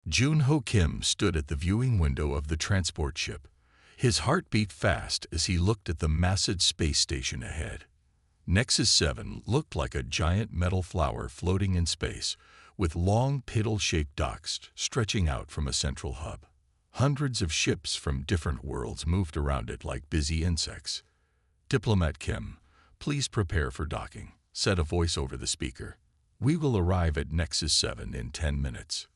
Jun-Ho Kim stood at the viewing window of the transport ship. His heart beat fast as he looked at the massive space station ahead. Nexus 7 looked like a giant metal flower floating in space, with long petal-shaped docks stretching out from a central hub. Hundreds of ships from different worlds moved around it like busy insects. "Diplomat Kim, please prepare for docking," said a voice over the speaker. "We will arrive at Nexus 7 in 10 minutes.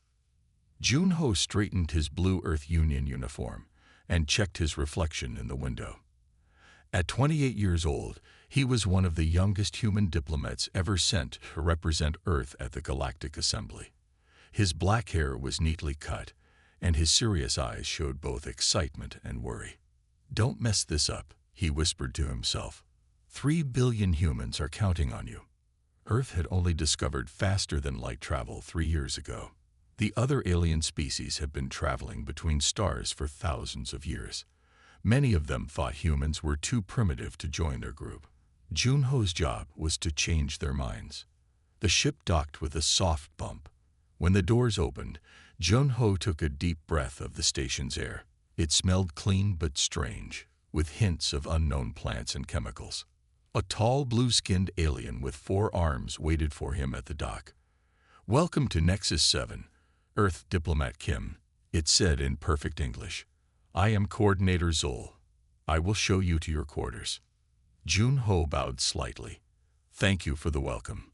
Jun-Ho straightened his blue Earth Union uniform and checked his reflection in the window. At 28 years old, he was one of the youngest human diplomats ever sent to represent Earth at the Galactic Assembly. His black hair was neatly cut, and his serious eyes showed both excitement and worry. "Don't mess this up," he whispered to himself. 3 billion humans are counting on you." Earth had only discovered faster-than-light travel 3 years ago. The other alien species had been traveling between stars for thousands of years. Many of them thought humans were too primitive to join their group. Jun-Ho's job was to change their minds. The ship docked with a soft bump. When the doors opened, Jun-Ho took a deep breath of the station's air. It smelled clean but strange, with hints of unknown plants and chemicals. A tall, blue-skinned alien with 4 arms waited for him at the dock. "Welcome to Nexus 7, Earth Diplomat Kim," it said in perfect English. "I am Coordinator Zol. I will show you to your quarters." Jun-Ho bowed slightly. "Thank you for the welcome."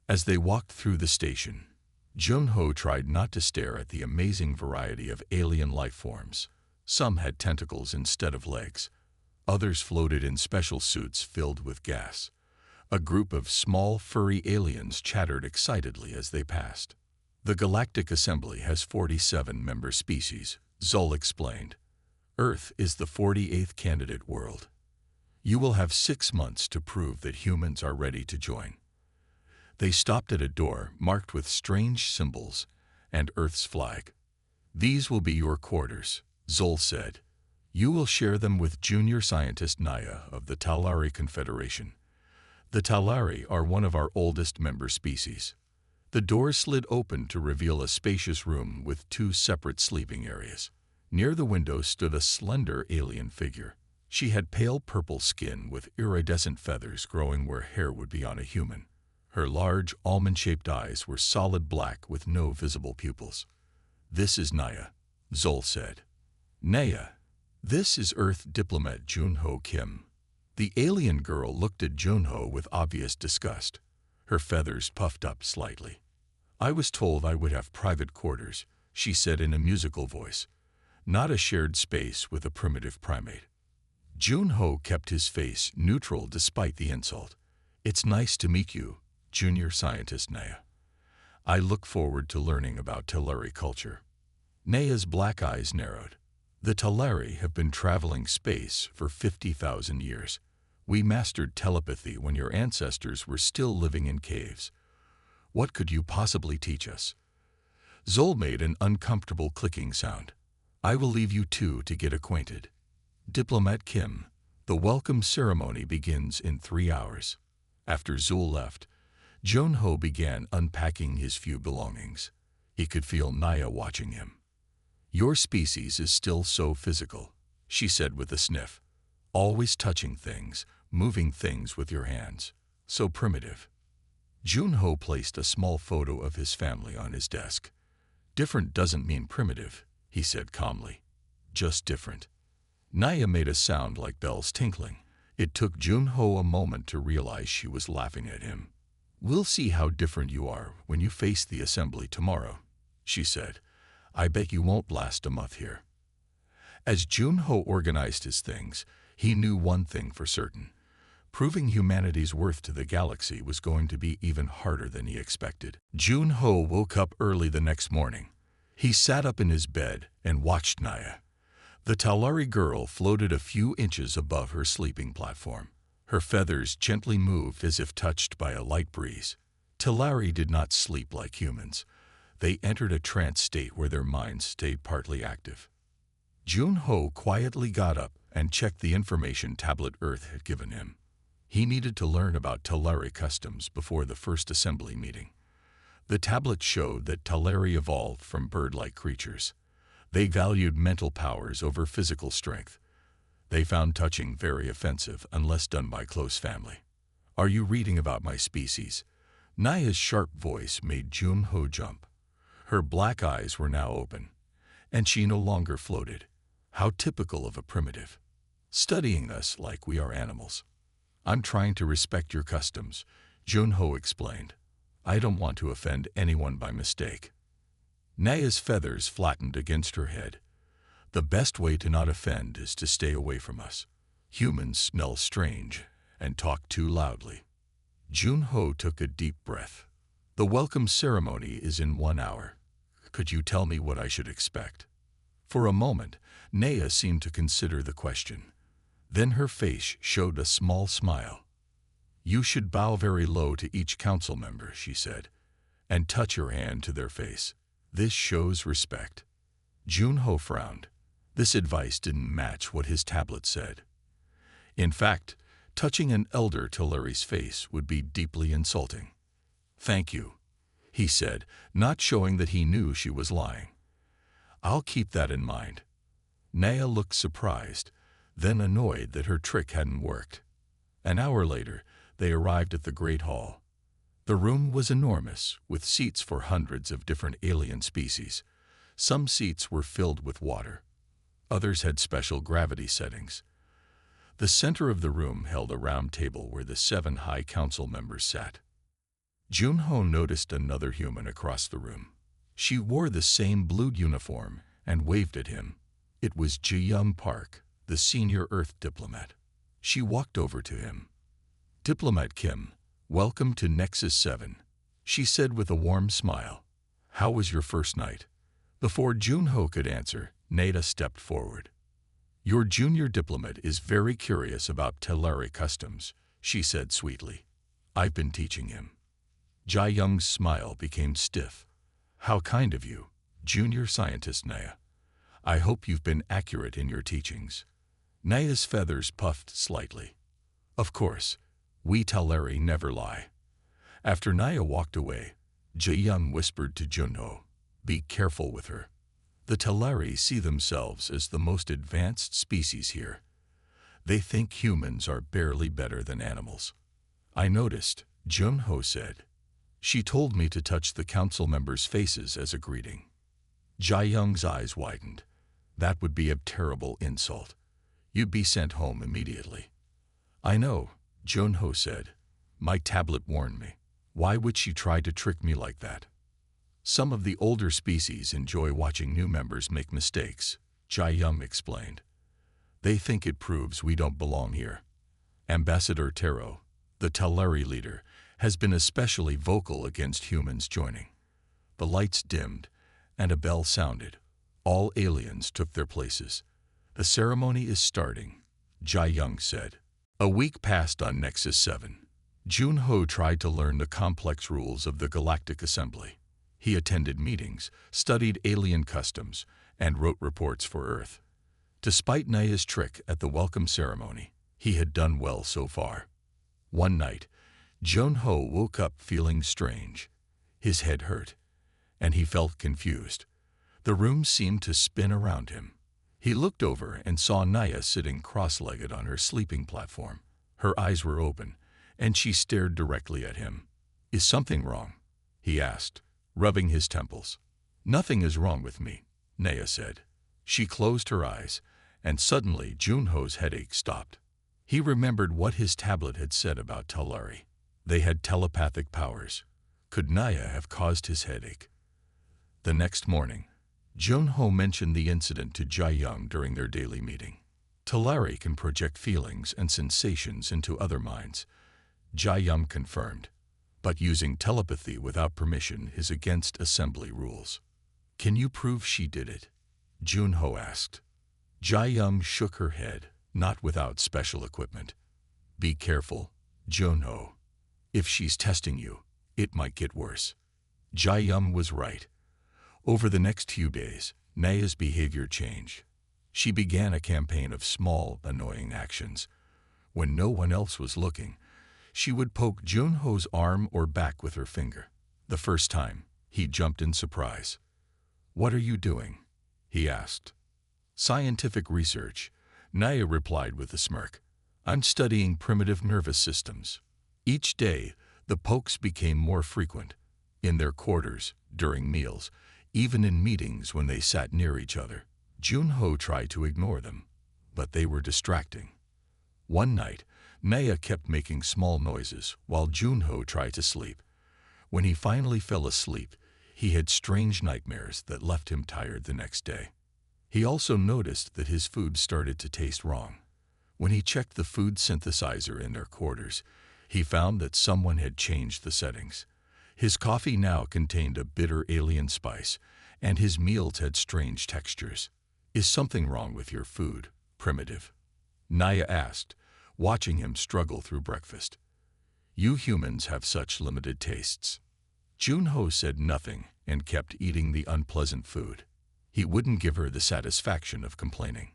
As they walked through the station, Jun-Ho tried not to stare at the amazing variety of alien life forms. Some had tentacles instead of legs. Others floated in special suits filled with gas. A group of small, furry aliens chattered excitedly as they passed. "The Galactic Assembly has 47 member species," Zol explained. "Earth is the 48th candidate world. You will have 6 months to prove that humans are ready to join." They stopped at a door marked with strange symbols and Earth's flag. "These will be your quarters," Zol said. "You will share them with junior scientist Naya of the Talari Confederation. The Talari are one of our oldest member species." The door slid open to reveal a spacious room with 2 separate sleeping areas. Near the window stood a slender alien figure. She had pale purple skin with iridescent feathers growing where hair would be on a human. Her large, almond-shaped eyes were solid black with no visible pupils. "This is Naya," Zol said. "Naya, this is Earth Diplomat Jun-Ho Kim." The alien girl looked at Jun-Ho with obvious disgust. Her feathers puffed up slightly. "I was told I would have private quarters," she said in a musical voice, "not a shared space with a primitive primate." Jun-Ho kept his face neutral despite the insult. "It's nice to meet you, junior scientist Naya. I look forward to learning about Talari culture." Naya's black eyes narrowed. "The Talari have been traveling space for 50,000 years. We mastered telepathy when your ancestors were still living in caves. What could you possibly teach us?" Zol made an uncomfortable clicking sound. "I will leave you two to get acquainted. Diplomat Kim, the welcome ceremony begins in 3 hours." After Zul left, Jun-Ho began unpacking his few belongings. He could feel Naya watching him. "Your species is still so physical," she said with a sniff. "Always touching things, moving things with your hands. So primitive." Jun-Ho placed a small photo of his family on his desk. "Different doesn't mean primitive," he said calmly. "Just different." Naya made a sound like bells tinkling. It took Jun-Ho a moment to realize she was laughing at him. "We'll see how different you are when you face the assembly tomorrow," she said. "I bet you won't last a month here." As Jun-Ho organized his things, he knew one thing for certain. Proving humanity's worth to the galaxy was going to be even harder than he expected. Jun-Ho woke up early the next morning. He sat up in his bed and watched Naya. The Talari girl floated a few inches above her sleeping platform. Her feathers gently moved as if touched by a light breeze. Talari did not sleep like humans. They entered a trance state where their minds stayed partly active. Jun-Ho quietly got up and checked the information tablet Earth had given him. He needed to learn about Talari customs before the first assembly meeting. The tablets showed that Teleri evolved from bird-like creatures. They valued mental powers over physical strength. They found touching very offensive unless done by close family. "Are you reading about my species?" Naya's sharp voice made Junho jump. Her black eyes were now open, and she no longer floated. How typical of a primitive. "Studying us like we are animals." "I'm trying to respect your customs," Junho explained. "I don't want to offend anyone by mistake." Naya's feathers flattened against her head. "The best way to not offend is to stay away from us. Humans smell strange and talk too loudly." Junho took a deep breath. "The welcome ceremony is in 1 hour. Could you tell me what I should expect?" For a moment, Naya seemed to consider the question. Then her face showed a small smile. "You should bow very low to each council member," she said, "and touch your hand to their face. This shows respect." Junho frowned. This advice didn't match what his tablet said. In fact, touching an elder Teleri's face would be deeply insulting. "Thank you," he said, not showing that he knew she was lying. "I'll keep that in mind." Naya looked surprised, then annoyed that her trick hadn't worked. An hour later, they arrived at the Great Hall. The room was enormous, with seats for hundreds of different alien species. Some seats were filled with water. Others had special gravity settings. The center of the room held a round table where the 7 High Council members sat. Junho noticed another human across the room. She wore the same blue uniform and waved at him. It was Ji-young Park, the senior Earth diplomat. She walked over to him. "Diplomat Kim, welcome to Nexus 7, she said with a warm smile. "How was your first night?" Before Junho could answer, Nada stepped forward. "Your junior diplomat is very curious about Teleri customs," she said sweetly. "I've been teaching him." Ji-young's smile became stiff. "How kind of you, junior scientist Naya. I hope you've been accurate in your teachings." Naya's feathers puffed slightly. "Of course, we Teleri never lie." After Naya walked away, Ji-young whispered to Junho, "Be careful with her. The Teleri see themselves as the most advanced species here. They think humans are barely better than animals." "I noticed," Junho said. "She told me to touch the council members' faces as a greeting." Ji-young's eyes widened. "That would be a terrible insult. You'd be sent home immediately." "I know," Junho said. "My tablet warned me. Why would she try to trick me like that?" "Some of the older species enjoy watching new members make mistakes," Ji-young explained. "They think it proves we don't belong here. Ambassador Taro, the Teleri leader, has been especially vocal against humans joining." The lights dimmed, and a bell sounded. All aliens took their places. "The ceremony is starting," Ji-young said. A week passed on Nexus 7. Junho tried to learn the complex rules of the Galactic Assembly. He attended meetings, studied alien customs, and wrote reports for Earth. Despite Naya's trick at the welcome ceremony, he had done well so far. One night, Junho woke up feeling strange. His head hurt, and he felt confused. The room seemed to spin around him. He looked over and saw Naya sitting cross-legged on her sleeping platform. Her eyes were open, and she stared directly at him. "Is something wrong?" he asked, rubbing his temples. "Nothing is wrong with me," Naya said. She closed her eyes, and suddenly Junho's headache stopped. He remembered what his tablet had said about Teleri. They had telepathic powers. Could Naya have caused his headache? The next morning, Junho mentioned the incident to Ji-young during their daily meeting. Teleri can project feelings and sensations into other minds, Ji-young confirmed. But using telepathy without permission is against assembly rules. "Can you prove she did it?" Junho asked. Ji-young shook her head, not without special equipment. "Be careful, Junho. If she's testing you, it might get worse." Ji-young was right. Over the next few days, Naya's behavior changed. She began a campaign of small, annoying actions. When no one else was looking, she would poke Junho's arm or back with her finger. The first time, he jumped in surprise. "What are you doing?" he asked. "Scientific research," Naya replied with a smirk. "I'm studying primitive nervous systems." Each day, the pokes became more frequent, in their quarters, during meals, even in meetings when they sat near each other. Junho tried to ignore them, but they were distracting. One night, Naya kept making small noises while Junho tried to sleep. When he finally fell asleep, he had strange nightmares that left him tired the next day. He also noticed that his food started to taste wrong. When he checked the food synthesizer in their quarters, he found that someone had changed the settings. His coffee now contained a bitter alien spice, and his meals had strange textures. "Is something wrong with your food, Primitive?" Naya asked, watching him struggle through breakfast. "You humans have such limited tastes." Junho said nothing and kept eating the unpleasant food. He wouldn't give her the satisfaction of complaining.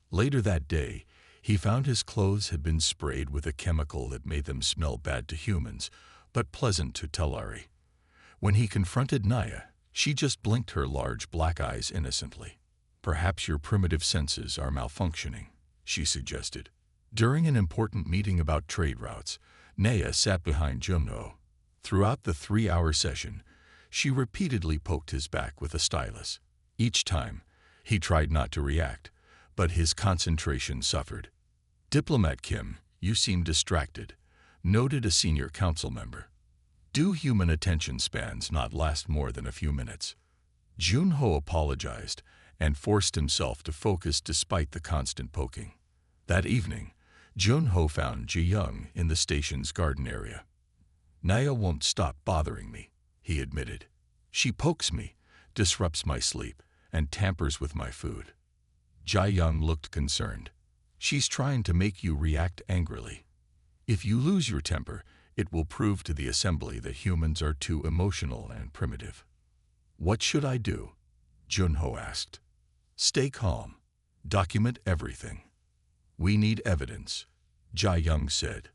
Later that day, he found his clothes had been sprayed with a chemical that made them smell bad to humans, but pleasant to Telari. When he confronted Naya, she just blinked her large black eyes innocently. "Perhaps your primitive senses are malfunctioning," she suggested. During an important meeting about trade routes, Naya sat behind Junho. Throughout the 3-hour session, she repeatedly poked his back with a stylus. Each time, he tried not to react, but his concentration suffered. "Diplomat Kim, you seem distracted," noted a senior council member. "Do human attention spans not last more than a few minutes?" Junho apologized and forced himself to focus despite the constant poking. That evening, Junho found Ji Young in the station's garden area. "Naya won't stop bothering me," he admitted. "She pokes me, disrupts my sleep, and tampers with my food." Ji Young looked concerned. "She's trying to make you react angrily. If you lose your temper, it will prove to the assembly that humans are too emotional and primitive." "What should I do?" Junho asked. "Stay calm. Document everything." "We need evidence," Ji Young said.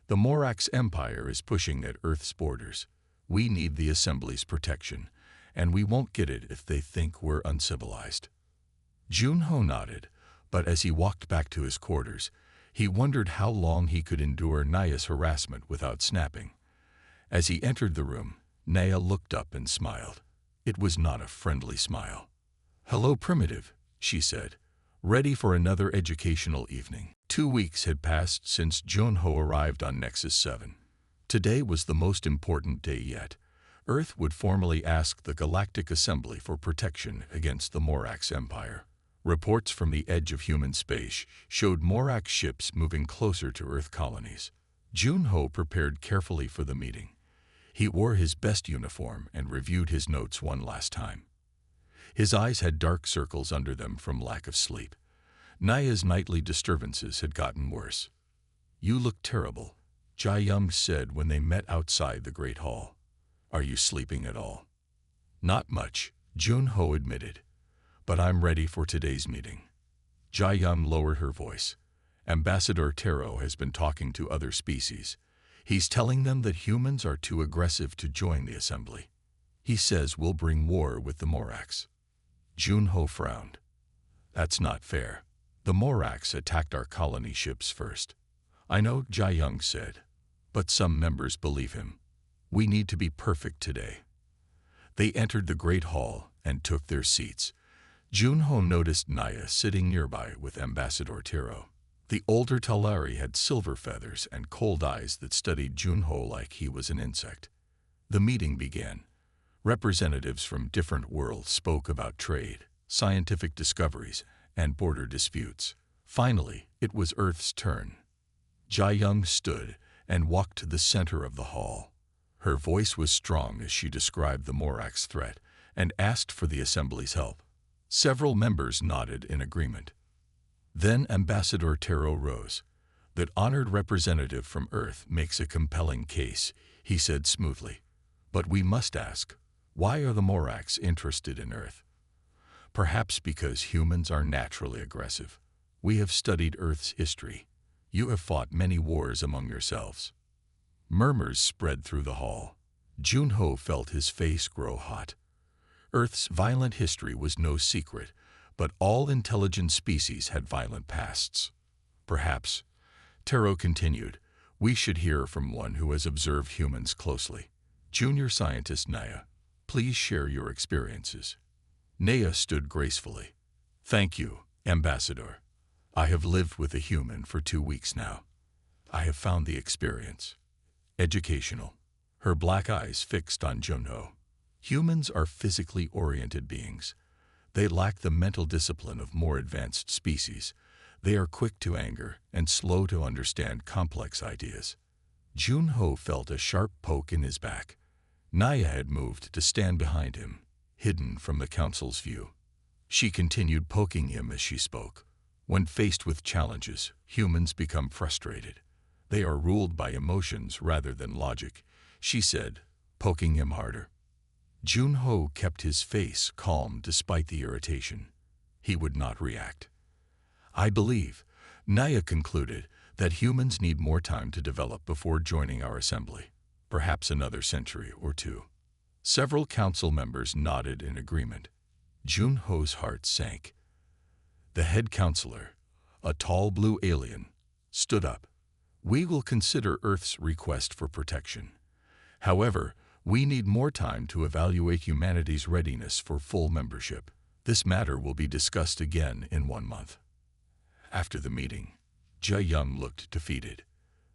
"The Morax Empire is pushing at Earth's borders. We need the assembly's protection, and we won't get it if they think we're uncivilized." Junho nodded, but as he walked back to his quarters, he wondered how long he could endure Naya's harassment without snapping. As he entered the room, Naya looked up and smiled. It was not a friendly smile. "Hello, Primitive," she said, ready for another educational evening. 2 weeks had passed since Junho arrived on Nexus 7. Today was the most important day yet. Earth would formally ask the Galactic Assembly for protection against the Morax Empire. Reports from the edge of human space showed Morax ships moving closer to Earth colonies. Junho prepared carefully for the meeting. He wore his best uniform and reviewed his notes one last time. His eyes had dark circles under them from lack of sleep. Naya's nightly disturbances had gotten worse. "You look terrible," Ji Young said when they met outside the Great Hall. "Are you sleeping at all?" "Not much," Junho admitted. "But I'm ready for today's meeting." Ji Young lowered her voice. "Ambassador Taro has been talking to other species. He's telling them that humans are too aggressive to join the assembly. He says we'll bring war with the Morax." Junho frowned. "That's not fair. The Morax attacked our colony ships first." "I know," Ji Young said, "but some members believe him. We need to be perfect today." They entered the Great Hall and took their seats. Junho noticed Naya sitting nearby with Ambassador Taro. The older Talari had silver feathers and cold eyes that studied Junho like he was an insect. The meeting began. Representatives from different worlds spoke about trade, scientific discoveries, and border disputes. Finally, it was Earth's turn. Ji Young stood and walked to the center of the hall. Her voice was strong as she described the Morax threat and asked for the assembly's help. Several members nodded in agreement. Then Ambassador Taro rose. "That honored representative from Earth makes a compelling case," he said smoothly. "But we must ask, why are the Morax interested in Earth? Perhaps because humans are naturally aggressive. We have studied Earth's history. You have fought many wars among yourselves." Murmurs spread through the hall. Junho felt his face grow hot. Earth's violent history was no secret, but all intelligent species had violent pasts. Perhaps, Taro continued, we should hear from one who has observed humans closely. Junior scientist Naya, please share your experiences. Naya stood gracefully. Thank you, Ambassador. I have lived with a human for 2 weeks now. I have found the experience educational. Her black eyes fixed on Junho. Humans are physically oriented beings. They lack the mental discipline of more advanced species. They are quick to anger and slow to understand complex ideas. Junho felt a sharp poke in his back. Naya had moved to stand behind him, hidden from the council's view. She continued poking him as she spoke. When faced with challenges, humans become frustrated. They are ruled by emotions rather than logic, she said, poking him harder. Junho kept his face calm despite the irritation. He would not react. I believe, Naya concluded, that humans need more time to develop before joining our assembly, perhaps another century or 2. Several council members nodded in agreement. Junho's heart sank. The head counselor, a tall blue alien, stood up. We will consider Earth's request for protection. However, we need more time to evaluate humanity's readiness for full membership. This matter will be discussed again in 1 month. After the meeting, Jae-young looked defeated.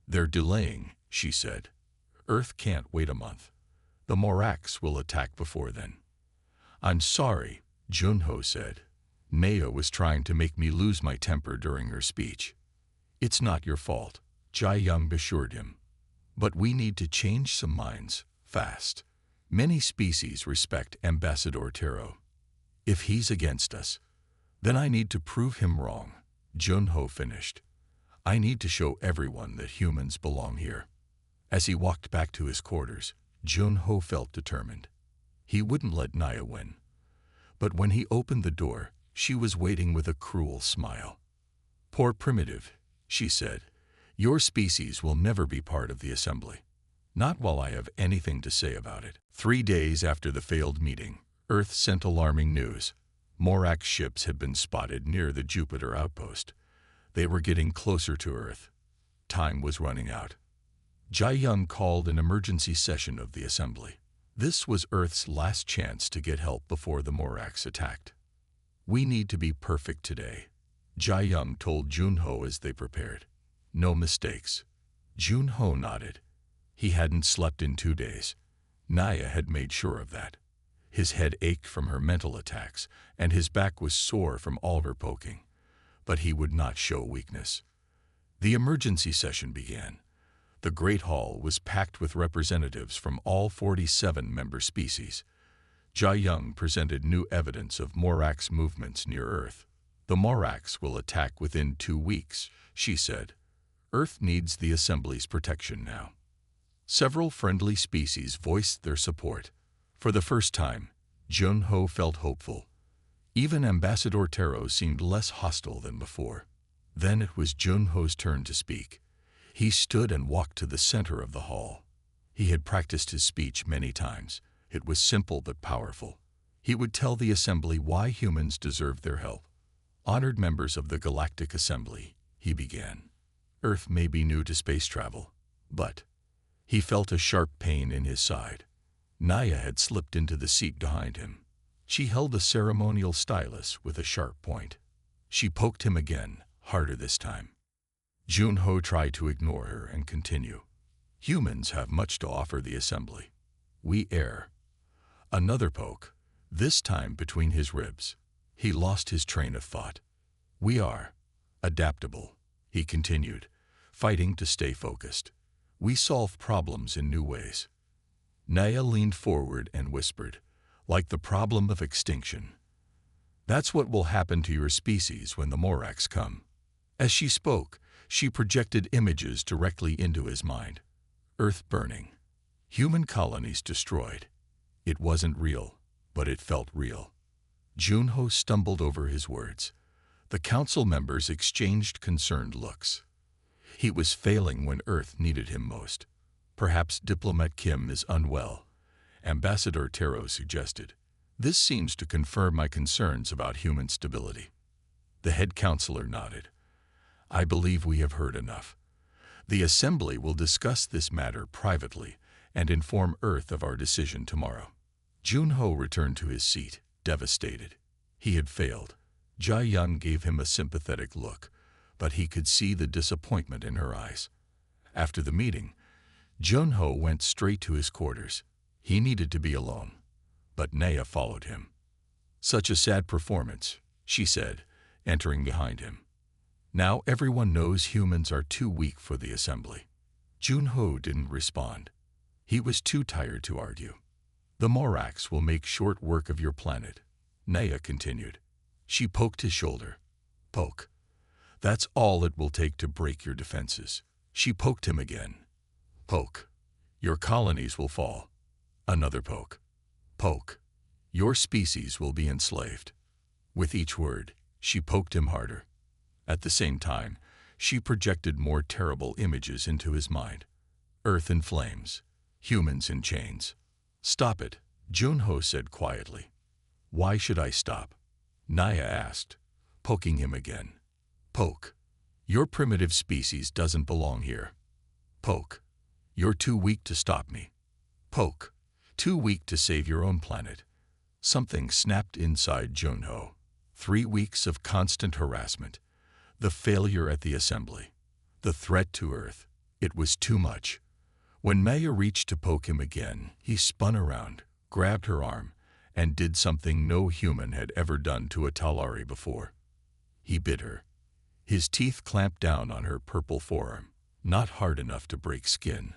They're delaying, she said. Earth can't wait a month. The Morax will attack before then. I'm sorry, Junho said. Naya was trying to make me lose my temper during her speech. It's not your fault, Jae-young assured him. But we need to change some minds, fast. Many species respect Ambassador Taro. If he's against us, then I need to prove him wrong, Junho finished. I need to show everyone that humans belong here. As he walked back to his quarters, Junho felt determined. He wouldn't let Naya win. But when he opened the door, she was waiting with a cruel smile. Poor primitive, she said. Your species will never be part of the assembly. Not while I have anything to say about it. 3 days after the failed meeting, Earth sent alarming news. Morax ships had been spotted near the Jupiter outpost. They were getting closer to Earth. Time was running out. Jae-young called an emergency session of the assembly. This was Earth's last chance to get help before the Morax attacked. We need to be perfect today, Jae-young told Junho as they prepared. No mistakes. Junho nodded. He hadn't slept in 2 days. Naya had made sure of that. His head ached from her mental attacks, and his back was sore from all her poking. But he would not show weakness. The emergency session began. The Great Hall was packed with representatives from all 47 member species. Jae-young presented new evidence of Morax movements near Earth. The Morax will attack within 2 weeks, she said. Earth needs the Assembly's protection now. Several friendly species voiced their support. For the first time, Junho felt hopeful. Even Ambassador Taro seemed less hostile than before. Then it was Junho's turn to speak. He stood and walked to the center of the hall. He had practiced his speech many times. It was simple but powerful. He would tell the Assembly why humans deserved their help. Honored members of the Galactic Assembly, he began. Earth may be new to space travel, but he felt a sharp pain in his side. Naya had slipped into the seat behind him. She held a ceremonial stylus with a sharp point. She poked him again, harder this time. Junho tried to ignore her and continue. Humans have much to offer the Assembly. We err. Another poke, this time between his ribs. He lost his train of thought. We are adaptable, he continued, fighting to stay focused. We solve problems in new ways. Naya leaned forward and whispered, like the problem of extinction. That's what will happen to your species when the Morax come. As she spoke, she projected images directly into his mind. Earth burning. Human colonies destroyed. It wasn't real, but it felt real. Junho stumbled over his words. The council members exchanged concerned looks. He was failing when Earth needed him most. Perhaps Diplomat Kim is unwell, Ambassador Taro suggested. This seems to confirm my concerns about human stability. The head counselor nodded. I believe we have heard enough. The Assembly will discuss this matter privately and inform Earth of our decision tomorrow. Junho returned to his seat, devastated. He had failed. Jia-young gave him a sympathetic look, but he could see the disappointment in her eyes. After the meeting, Junho went straight to his quarters. He needed to be alone, but Naya followed him. Such a sad performance, she said, entering behind him. Now everyone knows humans are too weak for the Assembly. Junho didn't respond. He was too tired to argue. The Moraks will make short work of your planet, Naya continued. She poked his shoulder. Poke. That's all it will take to break your defenses. She poked him again. Poke. Your colonies will fall. Another poke. Poke. Your species will be enslaved. With each word, she poked him harder. At the same time, she projected more terrible images into his mind. Earth in flames. Humans in chains. Stop it, Junho said quietly. Why should I stop? Naya asked, poking him again. Poke. Your primitive species doesn't belong here. Poke. You're too weak to stop me. Poke. Too weak to save your own planet. Something snapped inside Junho. 3 weeks of constant harassment. The failure at the Assembly. The threat to Earth. It was too much. When Maya reached to poke him again, he spun around, grabbed her arm, and did something no human had ever done to a Talari before. He bit her. His teeth clamped down on her purple forearm, not hard enough to break skin,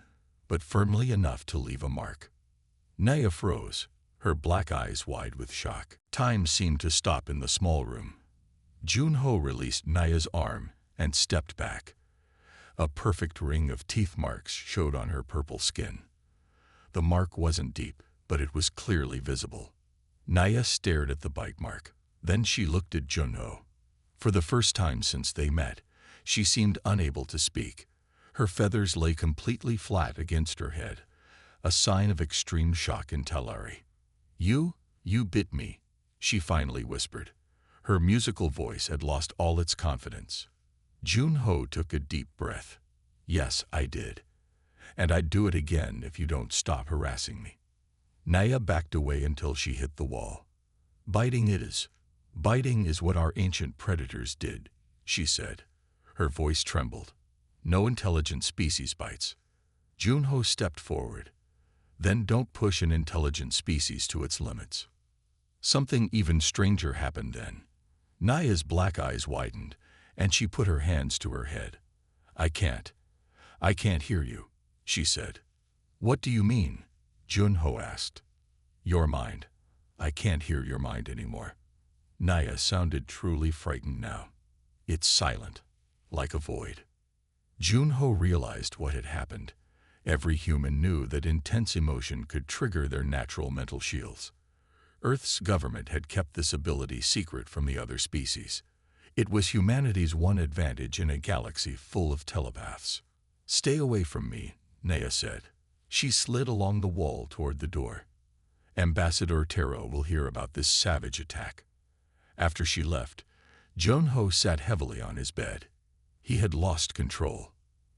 but firmly enough to leave a mark. Naya froze, her black eyes wide with shock. Time seemed to stop in the small room. Junho released Naya's arm and stepped back. A perfect ring of teeth marks showed on her purple skin. The mark wasn't deep, but it was clearly visible. Naya stared at the bite mark. Then she looked at Junho. For the first time since they met, she seemed unable to speak. Her feathers lay completely flat against her head, a sign of extreme shock in Talari. You bit me, she finally whispered. Her musical voice had lost all its confidence. Junho took a deep breath. Yes, I did. And I'd do it again if you don't stop harassing me. Naya backed away until she hit the wall. Biting is what our ancient predators did, she said. Her voice trembled. No intelligent species bites. Junho stepped forward. Then don't push an intelligent species to its limits. Something even stranger happened then. Naya's black eyes widened, and she put her hands to her head. I can't hear you, she said. What do you mean? Junho asked. Your mind. I can't hear your mind anymore. Naya sounded truly frightened now. It's silent, like a void. Junho realized what had happened. Every human knew that intense emotion could trigger their natural mental shields. Earth's government had kept this ability secret from the other species. It was humanity's one advantage in a galaxy full of telepaths. Stay away from me, Naya said. She slid along the wall toward the door. Ambassador Taro will hear about this savage attack. After she left, Junho sat heavily on his bed. He had lost control.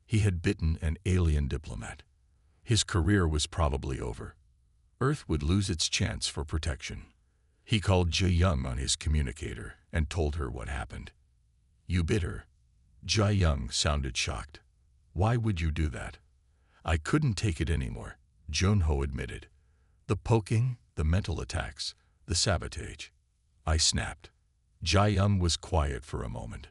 He had bitten an alien diplomat. His career was probably over. Earth would lose its chance for protection. He called Jia-young on his communicator and told her what happened. You bit her. Jia-young sounded shocked. Why would you do that? I couldn't take it anymore, Junho admitted. The poking, the mental attacks, the sabotage. I snapped. Jia-young was quiet for a moment.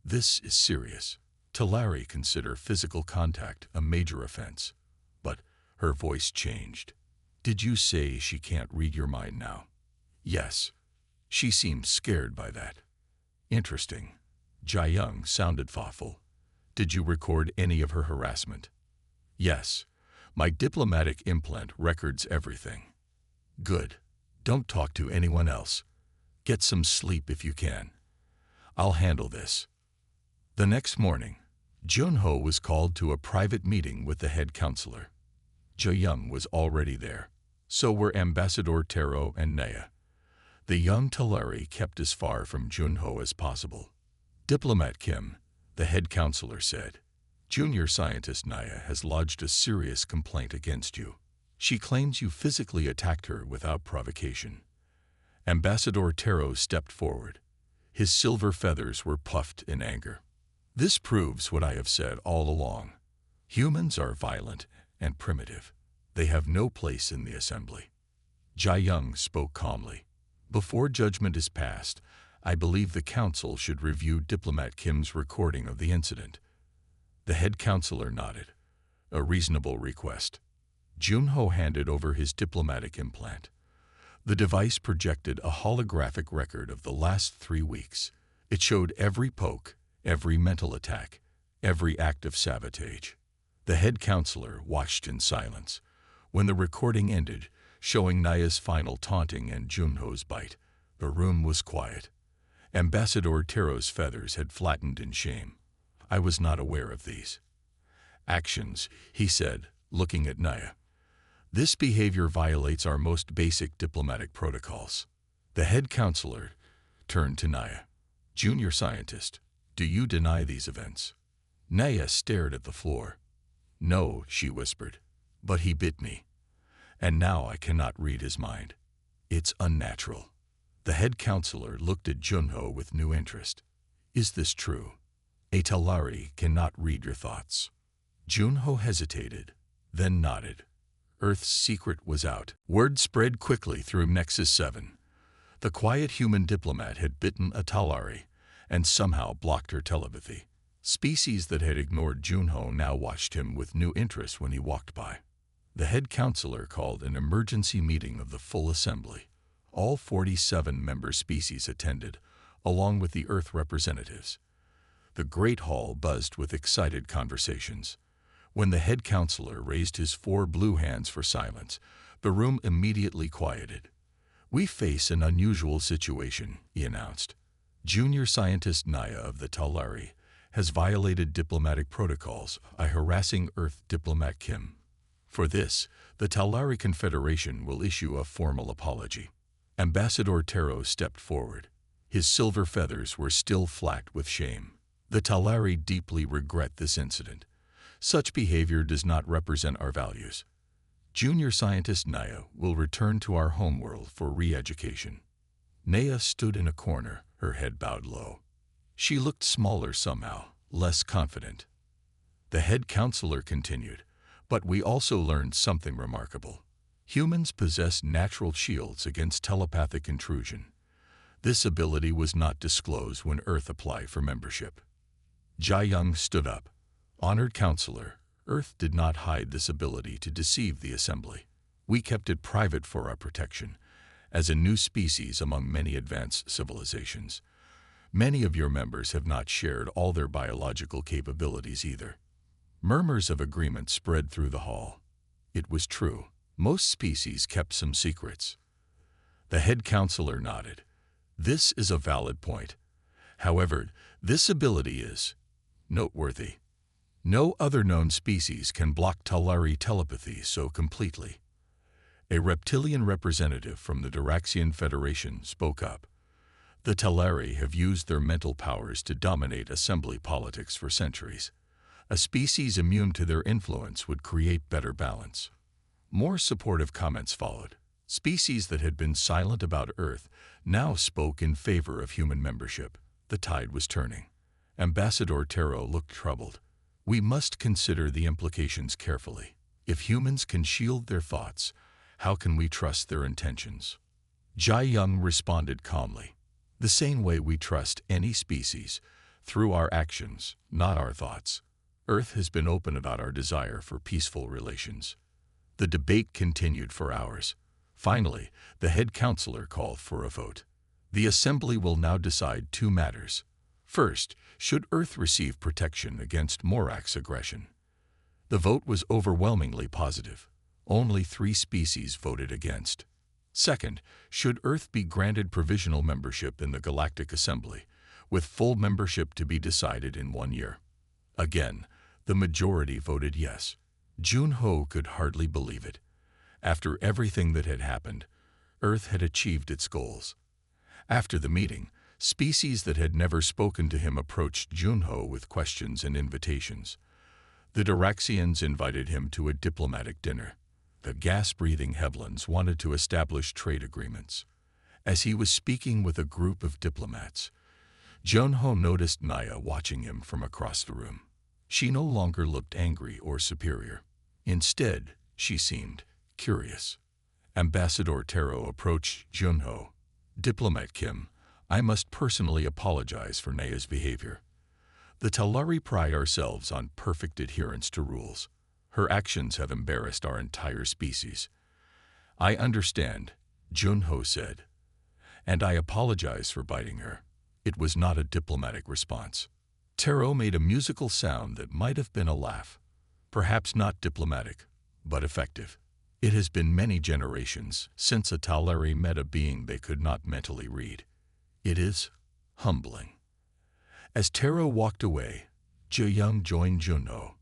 This is serious. Talari consider physical contact a major offense. But her voice changed. Did you say she can't read your mind now? Yes. She seemed scared by that. Interesting. Jia-young sounded thoughtful. Did you record any of her harassment? Yes. My diplomatic implant records everything. Good. Don't talk to anyone else. Get some sleep if you can. I'll handle this. The next morning, Junho was called to a private meeting with the head counselor. Jia-young was already there, So were Ambassador Taro and Naya. The young Talari kept as far from Junho as possible. Diplomat Kim, the head counselor, said, "Junior scientist Naya has lodged a serious complaint against you. She claims you physically attacked her without provocation." Ambassador Taro stepped forward. His silver feathers were puffed in anger. "This proves what I have said all along. Humans are violent and primitive. They have no place in the assembly." Jia spoke calmly. "Before judgment is passed, I believe the council should review Diplomat Kim's recording of the incident." The head counselor nodded. "A reasonable request." Junho handed over his diplomatic implant. The device projected a holographic record of the last 3 weeks. It showed every poke, every mental attack, every act of sabotage. The head counselor watched in silence. When the recording ended, showing Naya's final taunting and Junho's bite, the room was quiet. Ambassador Taro's feathers had flattened in shame. "I was not aware of these actions," he said, looking at Naya. "This behavior violates our most basic diplomatic protocols." The head counselor turned to Naya. "Junior scientist, do you deny these events?" Naya stared at the floor. "No," she whispered, "but he bit me. And now I cannot read his mind. It's unnatural." The head counselor looked at Junho with new interest. "Is this true? A Talari cannot read your thoughts." Junho hesitated, then nodded. Earth's secret was out. Word spread quickly through Nexus 7. The quiet human diplomat had bitten a Talari and somehow blocked her telepathy. Species that had ignored Junho now watched him with new interest when he walked by. The head counselor called an emergency meeting of the full assembly. All 47 member species attended, along with the Earth representatives. The great hall buzzed with excited conversations. When the head counselor raised his 4 blue hands for silence, the room immediately quieted. "We face an unusual situation," he announced. "Junior scientist Naya of the Talari has violated diplomatic protocols by harassing Earth diplomat Kim. For this, the Talari Confederation will issue a formal apology." Ambassador Taro stepped forward. His silver feathers were still flacked with shame. "The Talari deeply regret this incident. Such behavior does not represent our values. Junior scientist Naya will return to our homeworld for re-education." Naya stood in a corner, her head bowed low. She looked smaller somehow, less confident. The head counselor continued, "But we also learned something remarkable. Humans possess natural shields against telepathic intrusion. This ability was not disclosed when Earth applied for membership." Jia stood up. "Honored counselor, Earth did not hide this ability to deceive the assembly. We kept it private for our protection, as a new species among many advanced civilizations. Many of your members have not shared all their biological capabilities either." Murmurs of agreement spread through the hall. It was true. Most species kept some secrets. The head counselor nodded. "This is a valid point. However, this ability is noteworthy. No other known species can block Talari telepathy so completely." A reptilian representative from the Duraxian Federation spoke up. "The Talari have used their mental powers to dominate assembly politics for centuries. A species immune to their influence would create better balance." More supportive comments followed. Species that had been silent about Earth now spoke in favor of human membership. The tide was turning. Ambassador Taro looked troubled. "We must consider the implications carefully. If humans can shield their thoughts, how can we trust their intentions?" Jia responded calmly. "The same way we trust any species, through our actions, not our thoughts. Earth has been open about our desire for peaceful relations." The debate continued for hours. Finally, the head counselor called for a vote. The assembly will now decide 2 matters. First, should Earth receive protection against Morak's aggression? The vote was overwhelmingly positive. Only 3 species voted against. Second, should Earth be granted provisional membership in the Galactic Assembly, with full membership to be decided in 1 year? Again, the majority voted yes. Junho could hardly believe it. After everything that had happened, Earth had achieved its goals. After the meeting, species that had never spoken to him approached Junho with questions and invitations. The Diraxians invited him to a diplomatic dinner. The gas-breathing Hevlins wanted to establish trade agreements. As he was speaking with a group of diplomats, Junho noticed Naya watching him from across the room. She no longer looked angry or superior. Instead, she seemed curious. Ambassador Taro approached Junho. "Diplomat Kim, I must personally apologize for Naya's behavior. The Talari pride ourselves on perfect adherence to rules. Her actions have embarrassed our entire species." "I understand," Junho said, "and I apologize for biting her." It was not a diplomatic response. Taro made a musical sound that might have been a laugh. Perhaps not diplomatic, but effective. It has been many generations since a Talari met a being they could not mentally read. It is humbling. As Taro walked away, Ji-young joined Junho.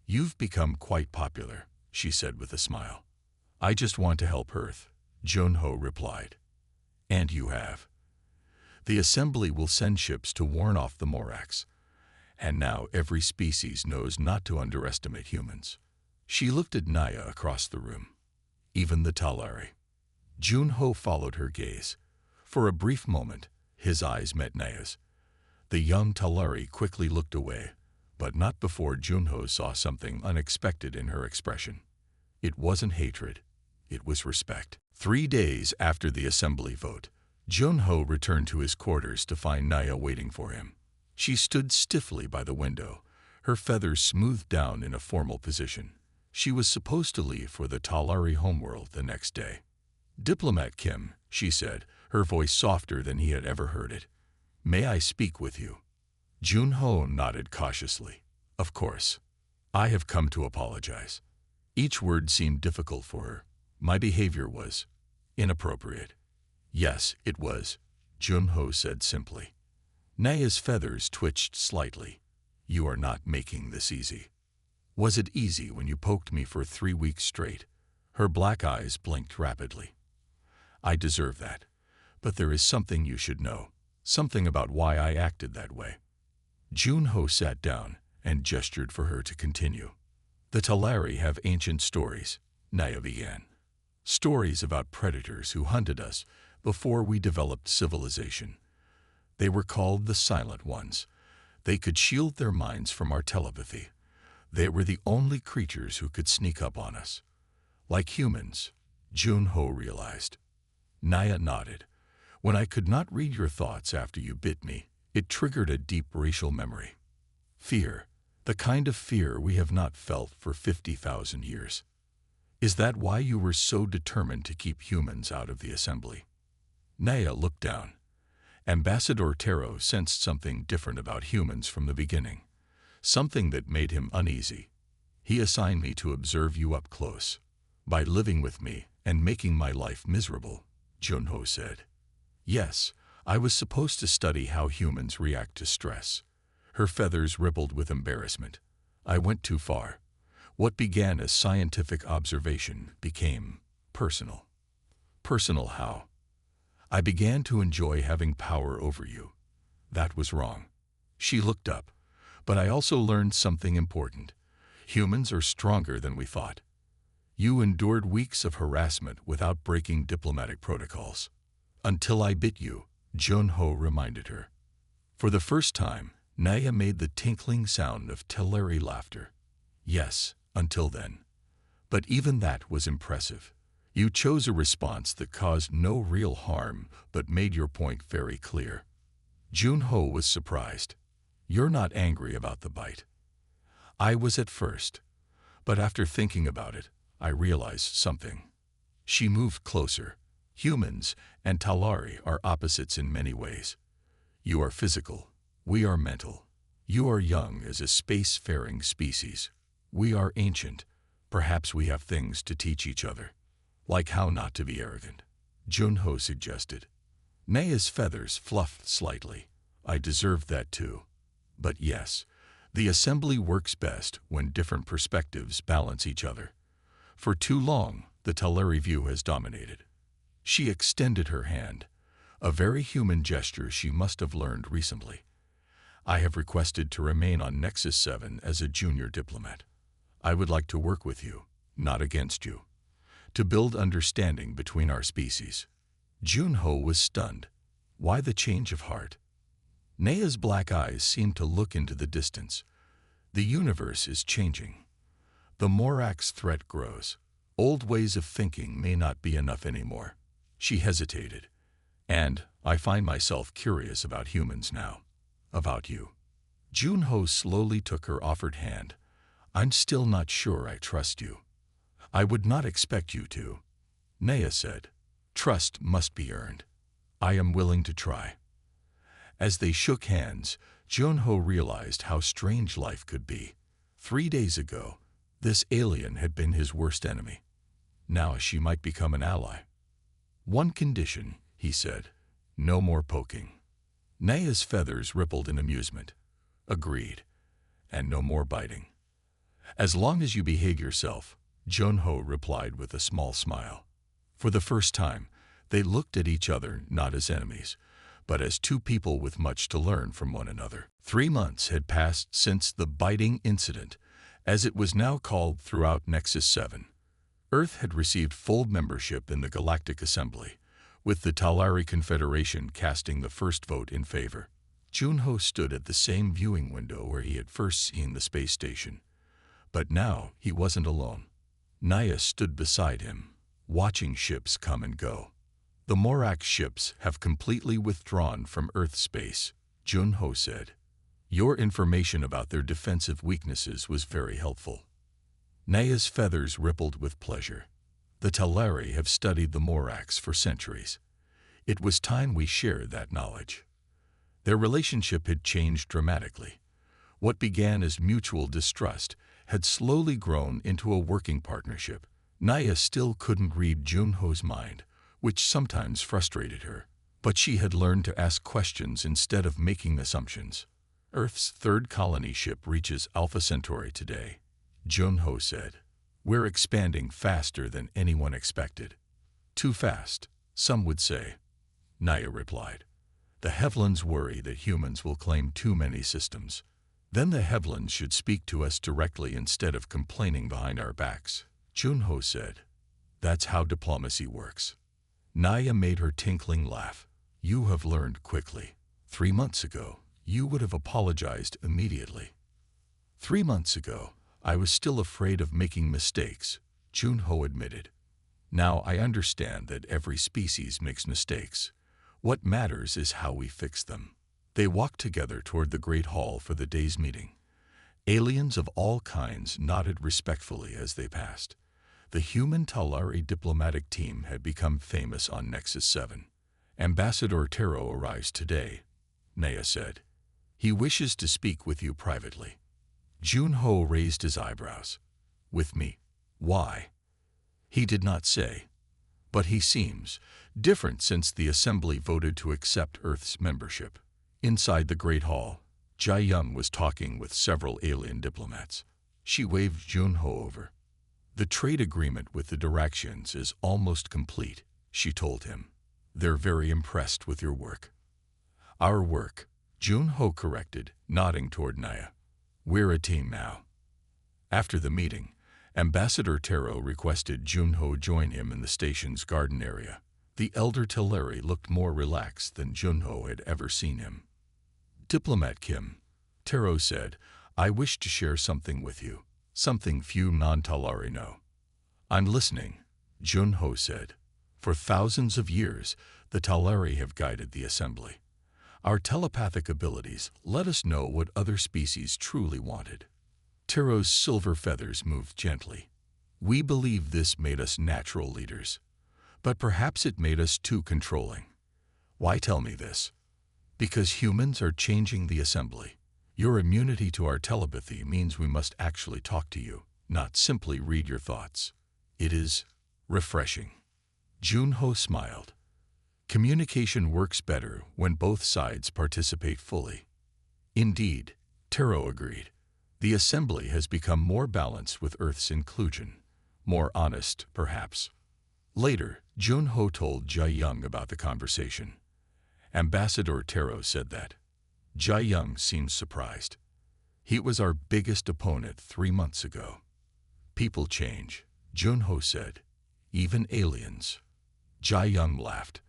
"You've become quite popular," she said with a smile. "I just want to help Earth," Junho replied. "And you have. The Assembly will send ships to warn off the Morax. And now every species knows not to underestimate humans." She looked at Naya across the room. "Even the Talari." Junho followed her gaze. For a brief moment, his eyes met Naya's. The young Talari quickly looked away, but not before Junho saw something unexpected in her expression. It wasn't hatred, it was respect. 3 days after the assembly vote, Junho returned to his quarters to find Naya waiting for him. She stood stiffly by the window, her feathers smoothed down in a formal position. She was supposed to leave for the Talari homeworld the next day. "Diplomat Kim," she said, her voice softer than he had ever heard it. "May I speak with you?" Junho nodded cautiously. "Of course. I have come to apologize." Each word seemed difficult for her. "My behavior was inappropriate." "Yes, it was," Junho said simply. Naya's feathers twitched slightly. "You are not making this easy." "Was it easy when you poked me for 3 weeks straight?" Her black eyes blinked rapidly. "I deserve that. But there is something you should know. Something about why I acted that way." Junho sat down and gestured for her to continue. "The Talari have ancient stories," Naya began. "Stories about predators who hunted us before we developed civilization. They were called the Silent Ones. They could shield their minds from our telepathy. They were the only creatures who could sneak up on us. Like humans," Junho realized. Naya nodded. "When I could not read your thoughts after you bit me, it triggered a deep racial memory. Fear, the kind of fear we have not felt for 50,000 years. Is that why you were so determined to keep humans out of the assembly?" Naya looked down. Ambassador Taro sensed something different about humans from the beginning, something that made him uneasy. "He assigned me to observe you up close, by living with me and making my life miserable," Junho said. "Yes, I was supposed to study how humans react to stress." Her feathers rippled with embarrassment. "I went too far. What began as scientific observation became personal." "Personal how?" "I began to enjoy having power over you. That was wrong." She looked up. "But I also learned something important. Humans are stronger than we thought. You endured weeks of harassment without breaking diplomatic protocols." "Until I bit you," Junho reminded her. For the first time, Naya made the tinkling sound of Talari laughter. "Yes, until then. But even that was impressive. You chose a response that caused no real harm but made your point very clear." Junho was surprised. "You're not angry about the bite." "I was at first. But after thinking about it, I realized something." She moved closer. "Humans and Talari are opposites in many ways. You are physical. We are mental. You are young as a space-faring species. We are ancient. Perhaps we have things to teach each other. Like how not to be arrogant," Junho suggested. Naya's feathers fluffed slightly. "I deserved that too. But yes, the assembly works best when different perspectives balance each other. For too long, the Talari view has dominated. She extended her hand, a very human gesture she must have learned recently. I have requested to remain on Nexus 7 as a junior diplomat. I would like to work with you, not against you, to build understanding between our species. Junho was stunned. Why the change of heart? Naya's black eyes seemed to look into the distance. The universe is changing. The Morax threat grows. Old ways of thinking may not be enough anymore. She hesitated. And I find myself curious about humans now. About you. Junho slowly took her offered hand. I'm still not sure I trust you. I would not expect you to. Naya said. Trust must be earned. I am willing to try. As they shook hands, Junho realized how strange life could be. 3 days ago, this alien had been his worst enemy. Now she might become an ally. One condition, he said. No more poking. Naya's feathers rippled in amusement. Agreed. And no more biting. As long as you behave yourself, Junho replied with a small smile. For the first time, they looked at each other not as enemies, but as two people with much to learn from one another. 3 months had passed since the biting incident, as it was now called throughout Nexus 7. Earth had received full membership in the Galactic Assembly, with the Talari Confederation casting the first vote in favor. Junho stood at the same viewing window where he had first seen the space station. But now he wasn't alone. Naya stood beside him, watching ships come and go. The Morax ships have completely withdrawn from Earth space, Junho said. Your information about their defensive weaknesses was very helpful. Naya's feathers rippled with pleasure. The Talari have studied the Morax for centuries. It was time we shared that knowledge. Their relationship had changed dramatically. What began as mutual distrust had slowly grown into a working partnership. Naya still couldn't read Junho's mind, which sometimes frustrated her. But she had learned to ask questions instead of making assumptions. Earth's third colony ship reaches Alpha Centauri today, Junho said. We're expanding faster than anyone expected. Too fast, some would say. Naya replied. The Hevlans worry that humans will claim too many systems. Then the Hevlans should speak to us directly instead of complaining behind our backs, Junho said. That's how diplomacy works. Naya made her tinkling laugh. You have learned quickly. 3 months ago, you would have apologized immediately. 3 months ago, I was still afraid of making mistakes, Junho admitted. Now I understand that every species makes mistakes. What matters is how we fix them. They walked together toward the Great Hall for the day's meeting. Aliens of all kinds nodded respectfully as they passed. The human Talari diplomatic team had become famous on Nexus 7. Ambassador Tero arrives today, Naya said. He wishes to speak with you privately. Junho raised his eyebrows. With me? Why? He did not say. But he seems different since the Assembly voted to accept Earth's membership. Inside the Great Hall, Jai Young was talking with several alien diplomats. She waved Junho over. The trade agreement with the Diraxians is almost complete, she told him. They're very impressed with your work. Our work, Junho corrected, nodding toward Naya. We're a team now. After the meeting, Ambassador Tero requested Junho join him in the station's garden area. The elder Talari looked more relaxed than Junho had ever seen him. Diplomat Kim, Tero said, I wish to share something with you, something few non-Talari know. I'm listening, Junho said. For thousands of years, the Talari have guided the Assembly. Our telepathic abilities let us know what other species truly wanted. Tero's silver feathers moved gently. We believe this made us natural leaders. But perhaps it made us too controlling. Why tell me this? Because humans are changing the Assembly. Your immunity to our telepathy means we must actually talk to you, not simply read your thoughts. It is refreshing. Junho smiled. Communication works better when both sides participate fully. Indeed, Tero agreed. The Assembly has become more balanced with Earth's inclusion. More honest, perhaps. Later, Junho told Jia Young about the conversation. Ambassador Taro said that. Jia Young seemed surprised. He was our biggest opponent 3 months ago. People change, Junho said. Even aliens. Jia Young laughed,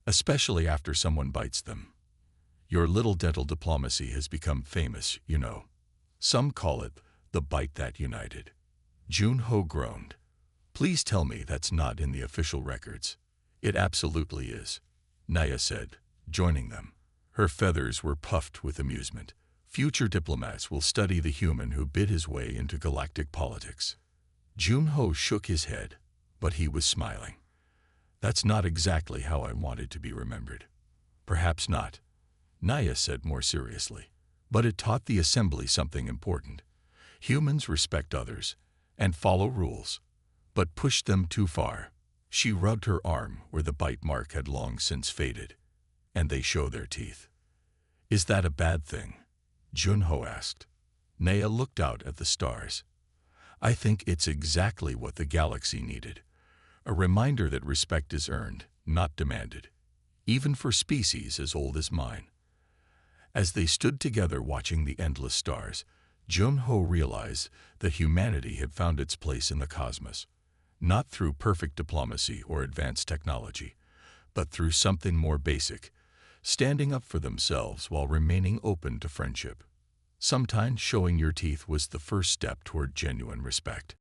especially after someone bites them. Your little dental diplomacy has become famous, you know. Some call it the bite that united. Junho groaned. Please tell me that's not in the official records. It absolutely is, Naya said, joining them. Her feathers were puffed with amusement. Future diplomats will study the human who bit his way into galactic politics. Junho shook his head, but he was smiling. That's not exactly how I wanted to be remembered. Perhaps not, Naya said more seriously. But it taught the assembly something important. Humans respect others and follow rules, but push them too far. She rubbed her arm where the bite mark had long since faded, and they show their teeth. Is that a bad thing? Junho asked. Naya looked out at the stars. I think it's exactly what the galaxy needed. A reminder that respect is earned, not demanded, even for species as old as mine. As they stood together watching the endless stars, Junho realized that humanity had found its place in the cosmos, not through perfect diplomacy or advanced technology, but through something more basic, standing up for themselves while remaining open to friendship. Sometimes showing your teeth was the first step toward genuine respect.